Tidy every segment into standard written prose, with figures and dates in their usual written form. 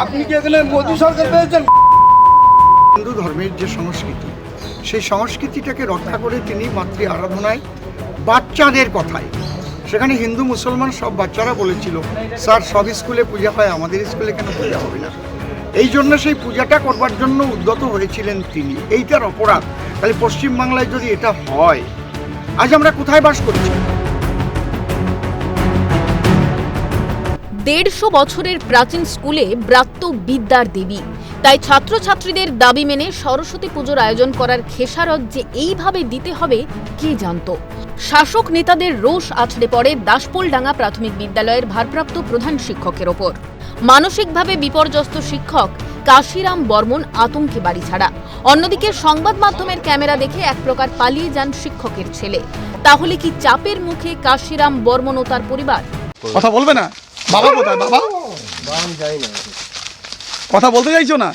আপনি কি এখানে মোদী সরকার পেয়েছেন? হিন্দু ধর্মের যে সংস্কৃতি, সেই সংস্কৃতিটাকে রক্ষা করে তিনি মাতৃ আরাধনায় বাচ্চাদের কথায়, সেখানে হিন্দু মুসলমান সব বাচ্চারা বলেছিল, স্যার সব স্কুলে পূজা হয়, আমাদের স্কুলে কেন পূজা হবে না? এই জন্য সেই পূজাটা করবার জন্য উদ্যত হয়েছিলেন তিনি। এইটার অপরাধ। তাহলে পশ্চিমবাংলায় যদি এটা হয়, আজ আমরা কোথায় বাস করছি? 150 বছরের প্রাচীন স্কুলে ব্রাত্য বিদ্যার দেবী, তাই ছাত্রছাত্রীদের দাবি মেনে সরস্বতী পুজোর আয়োজন করার খেসারত যে এইভাবে দিতে হবে কে জানত। শাসক নেতাদের রোষ আছড়ে পড়ে দাসপোলডাঙ্গা প্রাথমিক বিদ্যালয়ের ভারপ্রাপ্ত প্রধান শিক্ষকের ওপর। মানসিকভাবে বিপর্যস্ত শিক্ষক কাশিরাম বর্মন আতঙ্কে বাড়ি ছাড়া। অন্যদিকে সংবাদ মাধ্যমের ক্যামেরা দেখে এক প্রকার পালিয়ে যান শিক্ষকের ছেলে। তাহলে কি চাপের মুখে কাশিরাম বর্মন ও তার পরিবার? কথা বলবে না? বাবা কোথায়? বাবা কথা বলতে চাইছো না?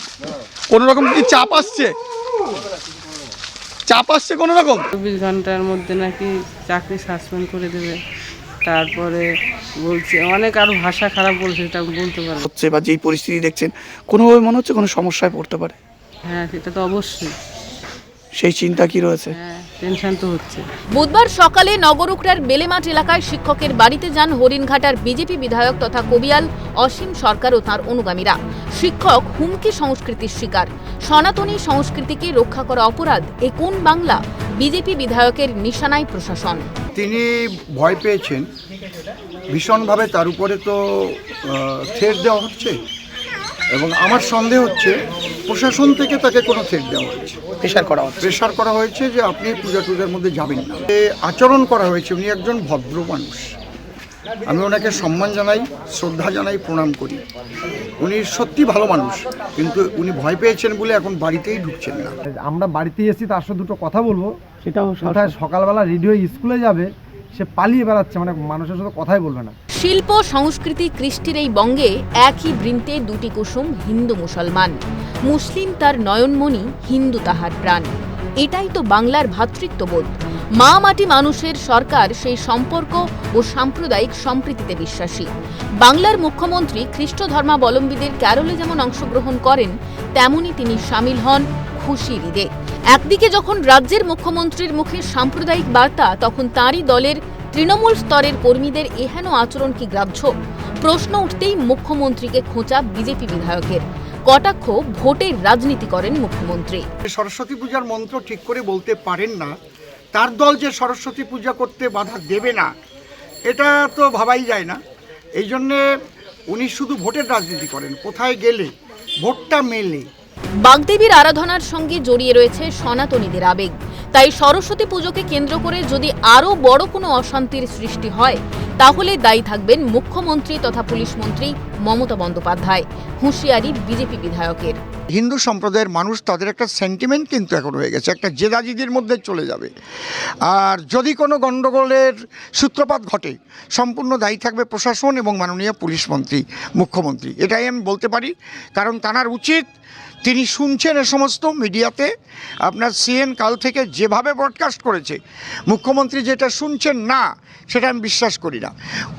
কোন রকম কি চাপ আসছে? চাপ আসছে কোন রকম? 24 ঘন্টার মধ্যে নাকি চাকরি সাসপেন্ড করে দেবে। তারপরে বলছে অনেক আরো ভাষা খারাপ বলছে, এটা বলতে পারবো হচ্ছে বা যেই পরিস্থিতি দেখছেন, কোনোভাবে মনে হচ্ছে কোনো সমস্যায় পড়তে পারে। হ্যাঁ, সেটা তো অবশ্যই। সেই চিন্তা কি রয়েছে? হ্যাঁ, টেনশন তো হচ্ছে। বুধবার সকালে নগরুকড়ার বেলেমাঠ এলাকায় শিক্ষকের বাড়িতে যান হরিণঘাটার বিজেপি বিধায়ক তথা কবিয়াল অসীম সরকার ও তাঁর অনুগামীরা। শিক্ষক হুমকি সংস্কৃতির শিকার। সনাতনী সংস্কৃতিকে রক্ষা করা অপরাধ, এ কোন বাংলা? বিজেপি বিধায়কের নিশানায় প্রশাসন। তিনি ভয় পেয়েছেন ভীষণভাবে, তার উপরে তো থ্রেট দেওয়া হচ্ছে এবং আমার সন্দেহ হচ্ছে প্রশাসন থেকে তাকে কোনো থ্রেট দেওয়া হচ্ছে, প্রেশার করা হয়েছে যে আপনি পূজা টুজার মধ্যে যাবেন না। আচরণ করা হয়েছে। উনি একজন ভদ্র মানুষ, আমি ওনাকে সম্মান জানাই, শ্রদ্ধা জানাই, প্রণাম করি। উনি সত্যি ভালো মানুষ, কিন্তু উনি ভয় পেয়েছেন বলে এখন বাড়িতেই ঢুকছেন না। আমরা বাড়িতে এসেছি, তার সাথে দুটো কথা বলবো। সেটাও কোথায় সকালবেলা রেডি হয়ে স্কুলে যাবে, সে পালিয়ে বেড়াচ্ছে, মানে মানুষের সাথে কথাই বলবে না। শিল্প সংস্কৃতি কৃষ্টির এই বঙ্গে একই বৃন্তে দুটি কুসুম, হিন্দু মুসলমান। মুসলিম তার নয়নমণি, হিন্দু তাহার প্রাণ। এটাই তো বাংলার ভ্রাতৃত্ববোধ। মা মাটি মানুষের সরকার সেই সম্পর্ক ও সাম্প্রদায়িক সম্প্রীতিতে বিশ্বাসী। বাংলার মুখ্যমন্ত্রী খ্রিস্ট ধর্মাবলম্বীদের ক্যারলে যেমন অংশগ্রহণ করেন, তেমনি তিনি সামিল হন খুশির ঈদে। একদিকে যখন রাজ্যের মুখ্যমন্ত্রীর মুখে সাম্প্রদায়িক বার্তা, তখন তাঁরই দলের তৃণমূল স্তরের কর্মীদের এহেন আচরণ কি গ্রাহ্য? প্রশ্ন উঠতেই মুখ্যমন্ত্রীকে খোঁচা বিজেপি বিধায়কের। কটাক্ষ, ভোটের রাজনীতি করেন মুখ্যমন্ত্রী। সরস্বতী পূজার মন্ত্র ঠিক করে বলতে পারেন না, তার দল যে সরস্বতী পূজা করতে বাধা দেবে না, এটা তো ভাবাই যায় না। এই জন্যে উনি শুধু ভোটের রাজনীতি করেন, কোথায় গেলে ভোটটা মেলে। বাগদেবীর আরাধনার সঙ্গে জড়িয়ে রয়েছে সনাতনীদের আবেগ। তাই সরস্বতী পুজোকে কেন্দ্র করে যদি আরও বড় কোনো অশান্তির সৃষ্টি হয়, তাহলে দায়ী থাকবেন মুখ্যমন্ত্রী তথা পুলিশ মন্ত্রী মমতা বন্দ্যোপাধ্যায়। হুঁশিয়ারি বিজেপি বিধায়কের। হিন্দু সম্প্রদায়ের মানুষ, তাদের একটা সেন্টিমেন্ট কিন্তু এখন হয়ে গেছে, একটা জেদাজিদির মধ্যে চলে যাবে। আর যদি কোনো গণ্ডগোলের সূত্রপাত ঘটে, সম্পূর্ণ দায়ী থাকবে প্রশাসন এবং মাননীয় পুলিশ মন্ত্রী, মুখ্যমন্ত্রী। এটাই আমি বলতে পারি, কারণ তাঁর উচিত, তিনি শুনছেন এ সমস্ত মিডিয়াতে, আপনার সিএন কাল থেকে যেভাবে ব্রডকাস্ট করেছে, মুখ্যমন্ত্রী যেটা শুনছেন না, সেটা আমি বিশ্বাস করি না।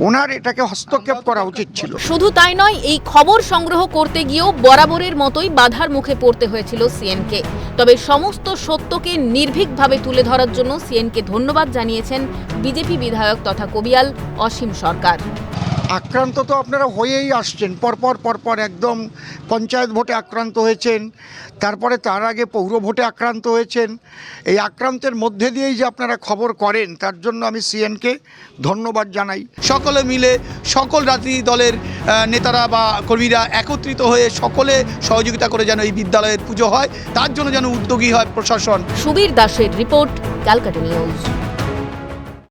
ওনার এটাকে হস্তক্ষেপ করা উচিত ছিল। শুধু তাই নয়, এই খবর সংগ্রহ করতে গিয়েও বরাবরের মতোই বাধার মুখে পড়তে হয়েছিল সিএনকে। তবে সমস্ত সত্যকে নির্ভীকভাবে তুলে ধরার জন্য সিএনকে ধন্যবাদ জানিয়েছেন বিজেপি বিধায়ক তথা কবিয়াল অসীম সরকার। আক্রান্ত তো আপনারা হয়েই আসছেন, পরপর একদম পঞ্চায়েত ভোটে আক্রান্ত হয়েছেন, তারপরে তার আগে পৌর ভোটে আক্রান্ত হয়েছেন। এই আক্রান্তের মধ্যে দিয়েই যে আপনারা খবর করেন, তার জন্য আমি সিএনকে ধন্যবাদ জানাই। সকলে মিলে, সকল রাজনীতি দলের নেতারা বা কর্মীরা একত্রিত হয়ে সকলে সহযোগিতা করে যেন এই বিদ্যালয়ের পুজো হয়, তার জন্য যেন উদ্যোগী হয় প্রশাসন। সুবীর দাসের রিপোর্ট, ক্যালকাটা নিউজ।